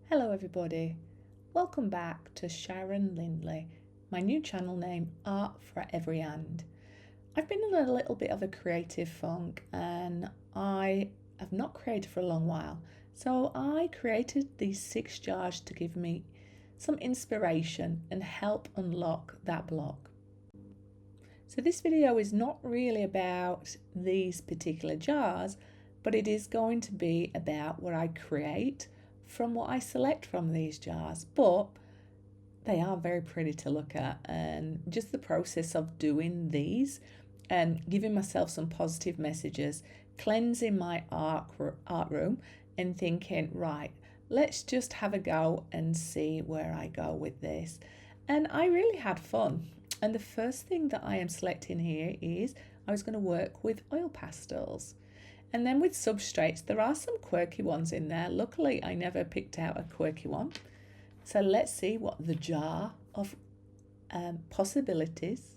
Hello everybody, welcome back to Sharon Lindley, my new channel name Art for Every Hand. I've been in a little bit of a creative funk and I have not created for a long while, so I created these 6 jars to give me some inspiration and help unlock that block. So this video is not really about these particular jars, but it is going to be about what I create from what I select from these jars. But they are very pretty to look at, and just the process of doing these and giving myself some positive messages, cleansing my art room and thinking, right, let's just have a go and see where I go with this. And I really had fun. And the first thing that I am selecting here is I was going to work with oil pastels. And then with substrates, there are some quirky ones in there. Luckily, I never picked out a quirky one. So let's see what the jar of possibilities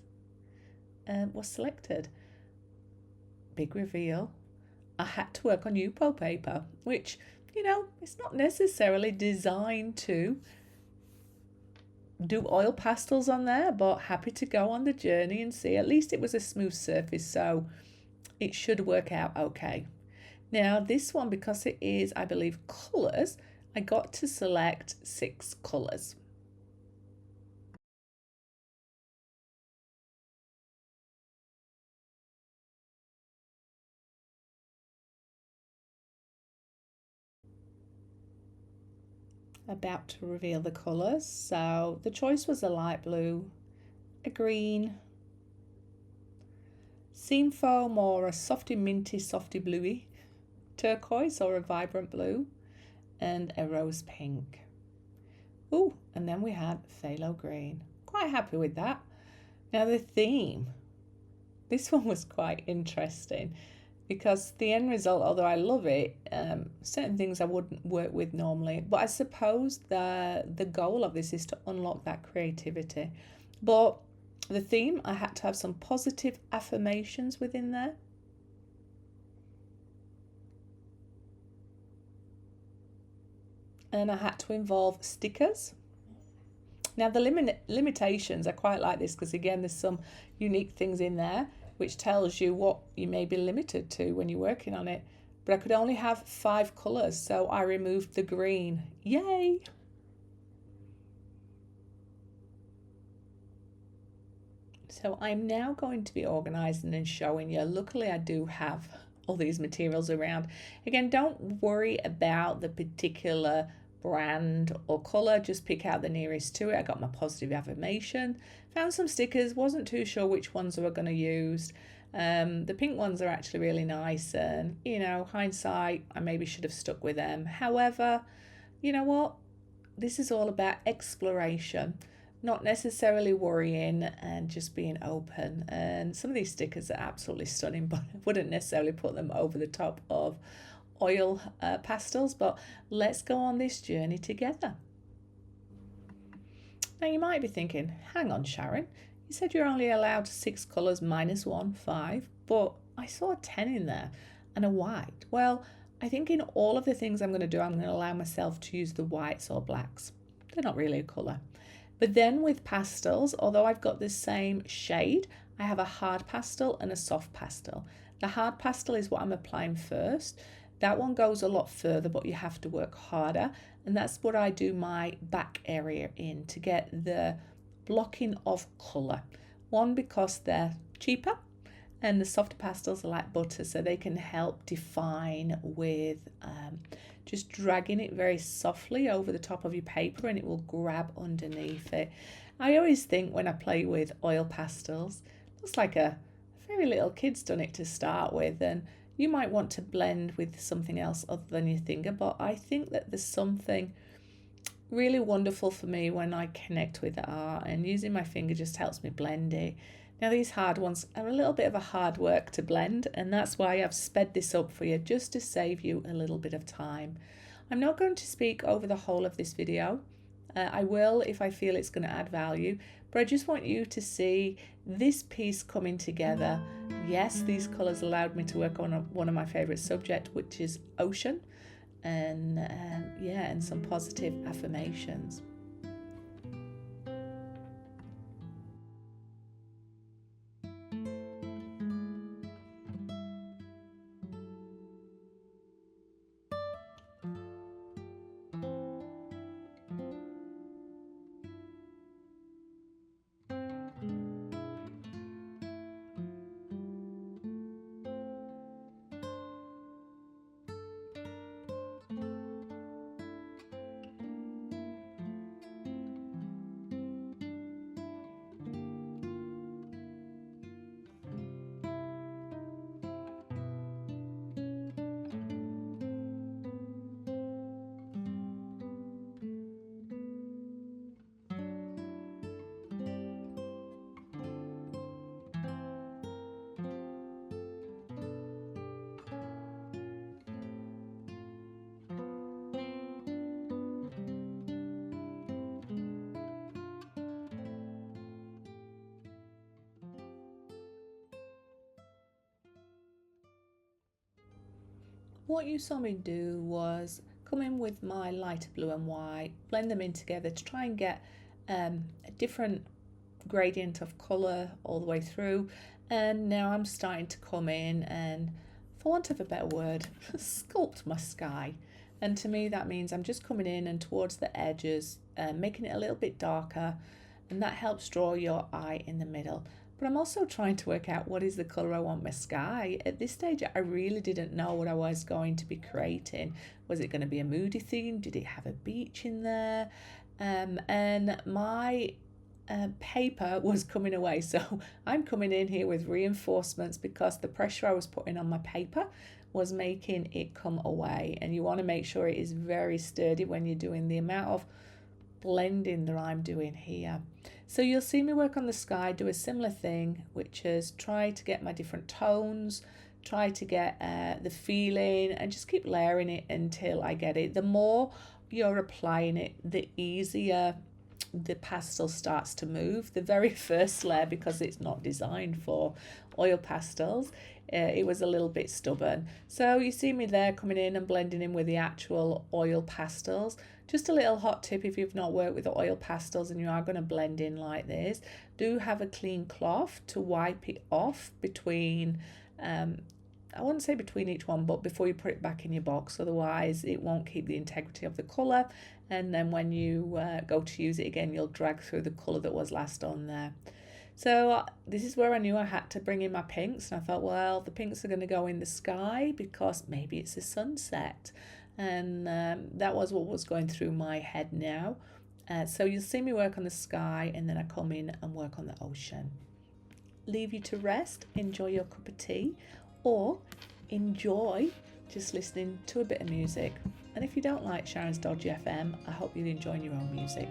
was selected. Big reveal. I had to work on Yupo paper, which, you know, it's not necessarily designed to do oil pastels on there, but happy to go on the journey and see. At least it was a smooth surface, so it should work out okay. Now this one, because it is, I believe, colours, I got to select 6 colours. About to reveal the colours. So the choice was a light blue, a green, seam foam or a softy minty, softy bluey, turquoise or a vibrant blue, and a rose pink. Ooh, and then we had phthalo green. Quite happy with that. Now the theme. This one was quite interesting because the end result, although I love it, certain things I wouldn't work with normally, but I suppose the goal of this is to unlock that creativity. But the theme, I had to have some positive affirmations within there. And I had to involve stickers. Now the limitations, I quite like this because again there's some unique things in there which tells you what you may be limited to when you're working on it. But I could only have 5 colours, so I removed the green. Yay! So I'm now going to be organising and showing you. Luckily I do have all these materials around. Again, don't worry about the particular brand or colour, just pick out the nearest to it. I got my positive affirmation, found some stickers, wasn't too sure which ones I were going to use. The pink ones are actually really nice, and you know, hindsight, I maybe should have stuck with them. However, you know what, this is all about exploration, not necessarily worrying, and just being open. And some of these stickers are absolutely stunning, but I wouldn't necessarily put them over the top of oil pastels. But let's go on this journey together. Now you might be thinking, hang on Sharon, you said you're only allowed 6 colours minus 1, 5, but I saw a 10 in there and a white. Well, I think in all of the things I'm going to do, I'm going to allow myself to use the whites or blacks. They're not really a colour. But then with pastels, although I've got the same shade, I have a hard pastel and a soft pastel. The hard pastel is what I'm applying first. That one goes a lot further, but you have to work harder. And that's what I do my back area in to get the blocking of colour. One, because they're cheaper, and the softer pastels are like butter, so they can help define with just dragging it very softly over the top of your paper, and it will grab underneath it. I always think when I play with oil pastels, it looks like a very little kid's done it to start with, and you might want to blend with something else other than your finger, but I think that there's something really wonderful for me when I connect with art, and using my finger just helps me blend it. Now these hard ones are a little bit of a hard work to blend, and that's why I've sped this up for you, just to save you a little bit of time. I'm not going to speak over the whole of this video. I will if I feel it's going to add value, but I just want you to see this piece coming together. Yes, these colours allowed me to work on one of my favourite subjects, which is ocean. and yeah, and some positive affirmations. What you saw me do was come in with my lighter blue and white, blend them in together to try and get a different gradient of colour all the way through. And now I'm starting to come in and, for want of a better word, sculpt my sky. And to me, that means I'm just coming in and towards the edges, making it a little bit darker, and that helps draw your eye in the middle. But I'm also trying to work out what is the colour I want my sky. At this stage, I really didn't know what I was going to be creating. Was it going to be a moody theme? Did it have a beach in there? And my paper was coming away. So I'm coming in here with reinforcements because the pressure I was putting on my paper was making it come away. And you want to make sure it is very sturdy when you're doing the amount of blending that I'm doing here. So you'll see me work on the sky, do a similar thing, which is try to get my different tones, try to get the feeling, and just keep layering it until I get it. The more you're applying it, the easier the pastel starts to move. The very first layer, because it's not designed for oil pastels, it was a little bit stubborn. So you see me there coming in and blending in with the actual oil pastels. Just a little hot tip, if you've not worked with the oil pastels and you are going to blend in like this, do have a clean cloth to wipe it off between I wouldn't say between each one, but before you put it back in your box, otherwise it won't keep the integrity of the colour, and then when you go to use it again, you'll drag through the colour that was last on there. So this is where I knew I had to bring in my pinks, and I thought, well, the pinks are going to go in the sky because maybe it's a sunset, and that was what was going through my head now. So you'll see me work on the sky, and then I come in and work on the ocean. Leave you to rest, enjoy your cup of tea, or enjoy just listening to a bit of music. And if you don't like Sharon's Dodgy FM, I hope you're enjoying your own music.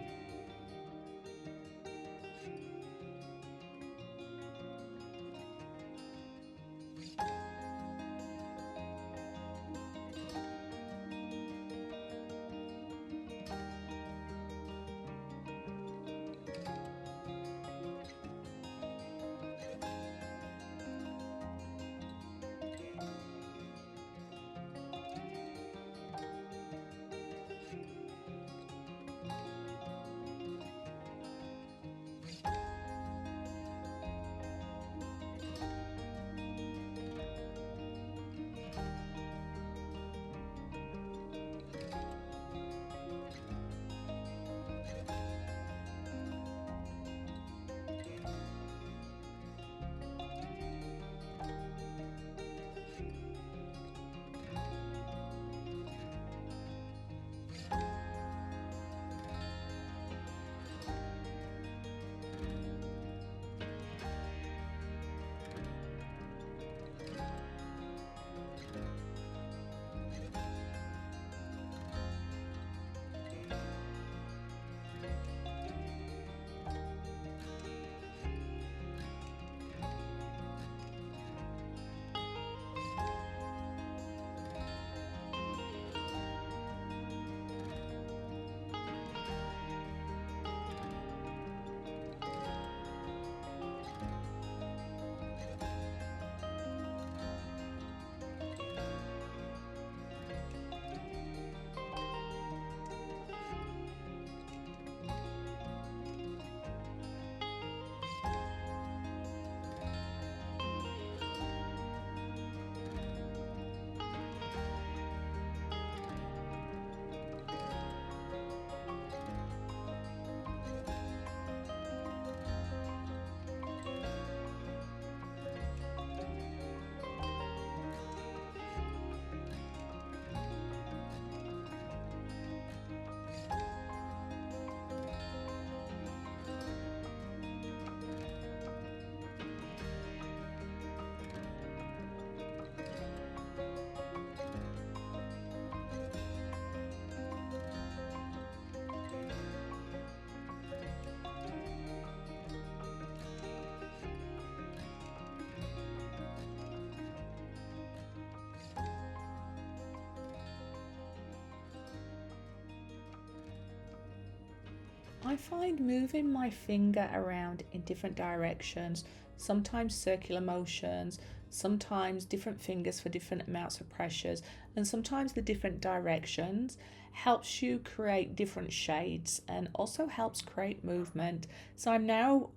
I find moving my finger around in different directions, sometimes circular motions, sometimes different fingers for different amounts of pressures, and sometimes the different directions helps you create different shades and also helps create movement. So I'm now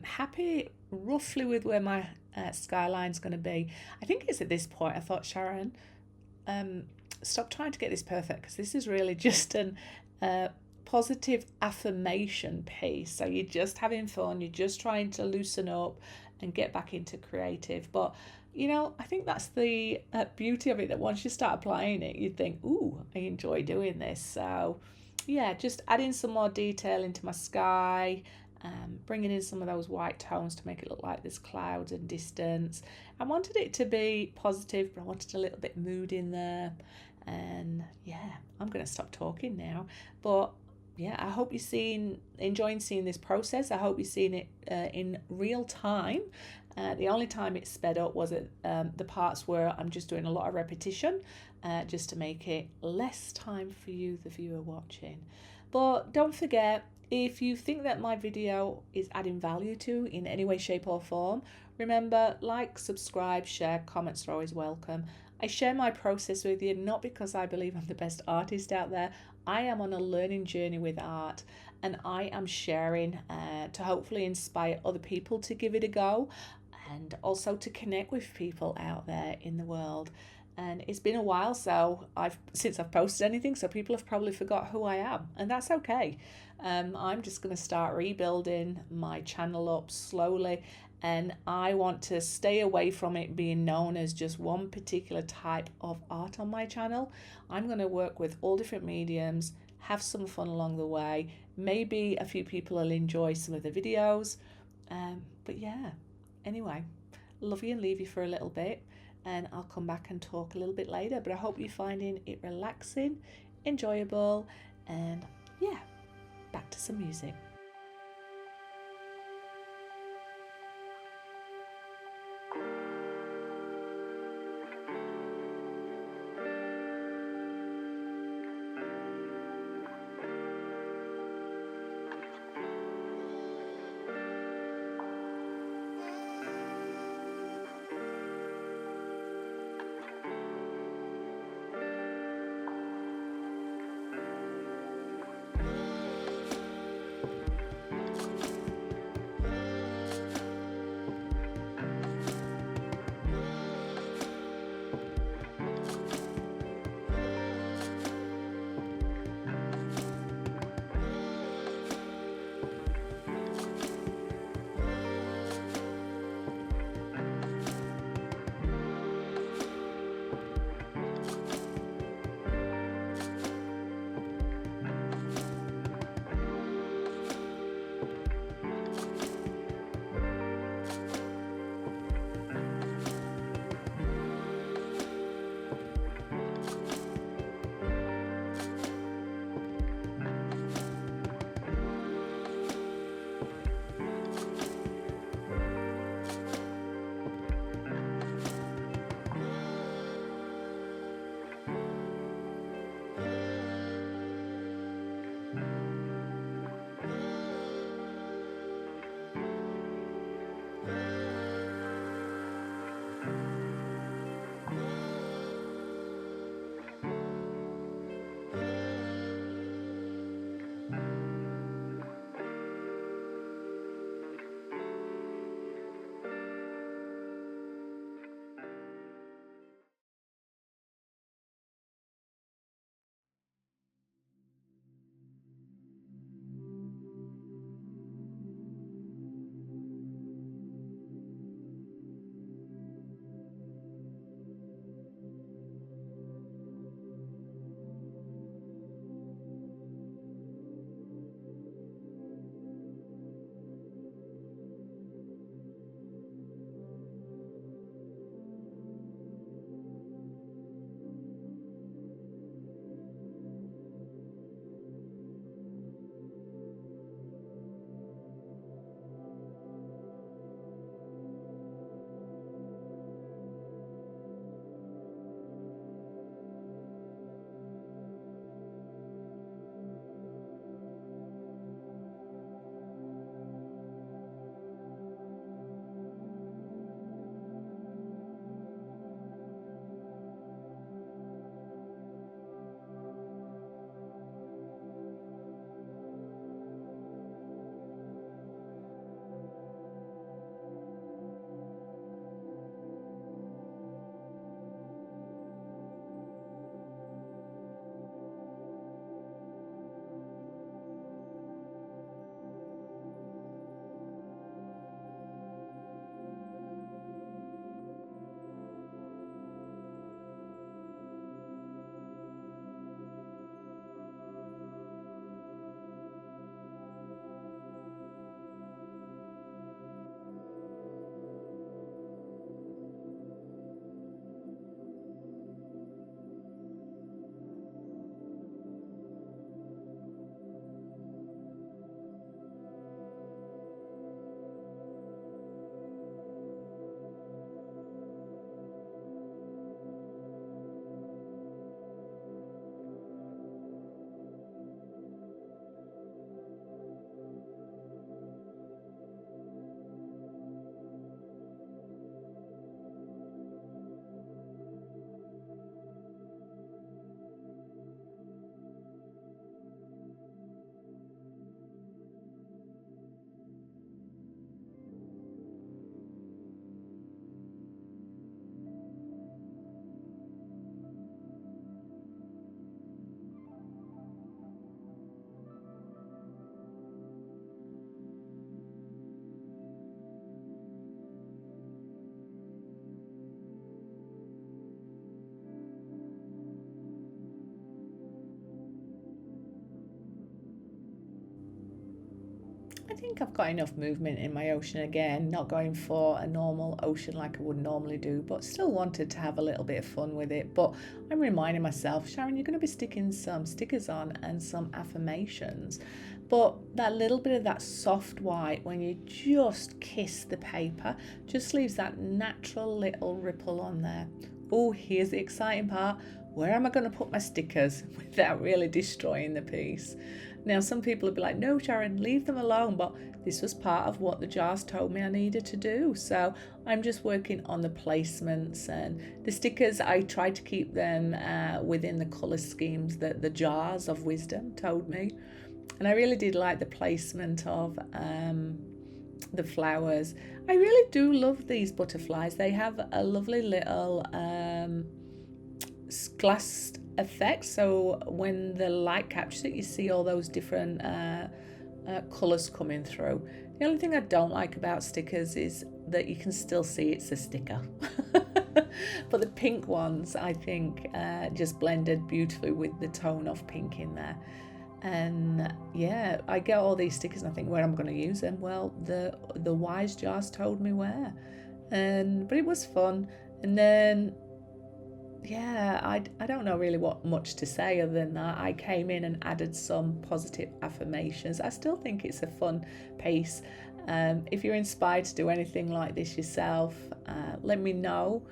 happy roughly with where my skyline's going to be. I think it's at this point I thought, Sharon, um, stop trying to get this perfect, because this is really just an positive affirmation piece. So you're just having fun, you're just trying to loosen up and get back into creative. But I think that's the beauty of it, that once you start applying it, you think, ooh, I enjoy doing this. So yeah, just adding some more detail into my sky, bringing in some of those white tones to make it look like there's clouds and distance. I wanted it to be positive, but I wanted a little bit mood in there. And yeah, I'm going to stop talking now. But yeah, I hope you're enjoying seeing this process. I hope you're seeing it in real time. The only time it sped up was at the parts where I'm just doing a lot of repetition, just to make it less time for you, the viewer, watching. But don't forget, if you think that my video is adding value to in any way, shape or form, remember, like, subscribe, share, comments are always welcome. I share my process with you, not because I believe I'm the best artist out there. I am on a learning journey with art, and I am sharing to hopefully inspire other people to give it a go, and also to connect with people out there in the world. And it's been a while since I've posted anything, so people have probably forgot who I am, and that's okay. I'm just going to start rebuilding my channel up slowly, and I want to stay away from it being known as just one particular type of art on my channel. I'm going to work with all different mediums, have some fun along the way. Maybe a few people will enjoy some of the videos. But yeah, anyway, love you and leave you for a little bit, and I'll come back and talk a little bit later. But I hope you're finding it relaxing, enjoyable, and yeah, back to some music. I think I've got enough movement in my ocean again, not going for a normal ocean like I would normally do, but still wanted to have a little bit of fun with it. But I'm reminding myself, Sharon, you're going to be sticking some stickers on and some affirmations. But that little bit of that soft white, when you just kiss the paper, just leaves that natural little ripple on there. Oh, here's the exciting part. Where am I going to put my stickers without really destroying the piece? Now, some people will be like, no, Sharon, leave them alone. But this was part of what the jars told me I needed to do. So I'm just working on the placements, and the stickers, I try to keep them within the colour schemes that the jars of wisdom told me. And I really did like the placement of the flowers. I really do love these butterflies. They have a lovely little glass effect, so when the light captures it, you see all those different colours coming through. The only thing I don't like about stickers is that you can still see it's a sticker. But the pink ones, I think, just blended beautifully with the tone of pink in there. And yeah, I get all these stickers and I think, where am I going to use them? Well, the wise jars told me where. But it was fun. And then yeah, I don't know really what much to say other than that. I came in and added some positive affirmations. I still think it's a fun piece. If you're inspired to do anything like this yourself, let me know.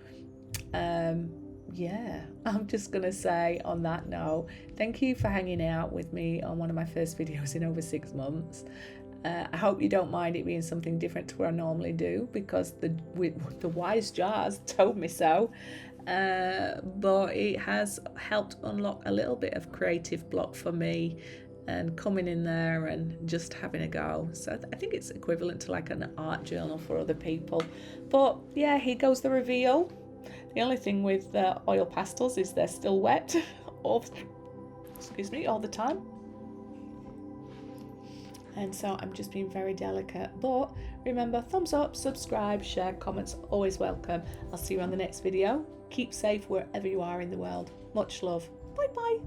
Yeah, I'm just going to say on that note, thank you for hanging out with me on one of my first videos in over 6 months. I hope you don't mind it being something different to what I normally do, because the wise jars told me so. But it has helped unlock a little bit of creative block for me, and coming in there and just having a go. So I think it's equivalent to like an art journal for other people. But yeah, here goes the reveal. The only thing with oil pastels is they're still wet all the time. And so I'm just being very delicate. But remember, thumbs up, subscribe, share, comments, always welcome. I'll see you on the next video. Keep safe wherever you are in the world. Much love. Bye bye.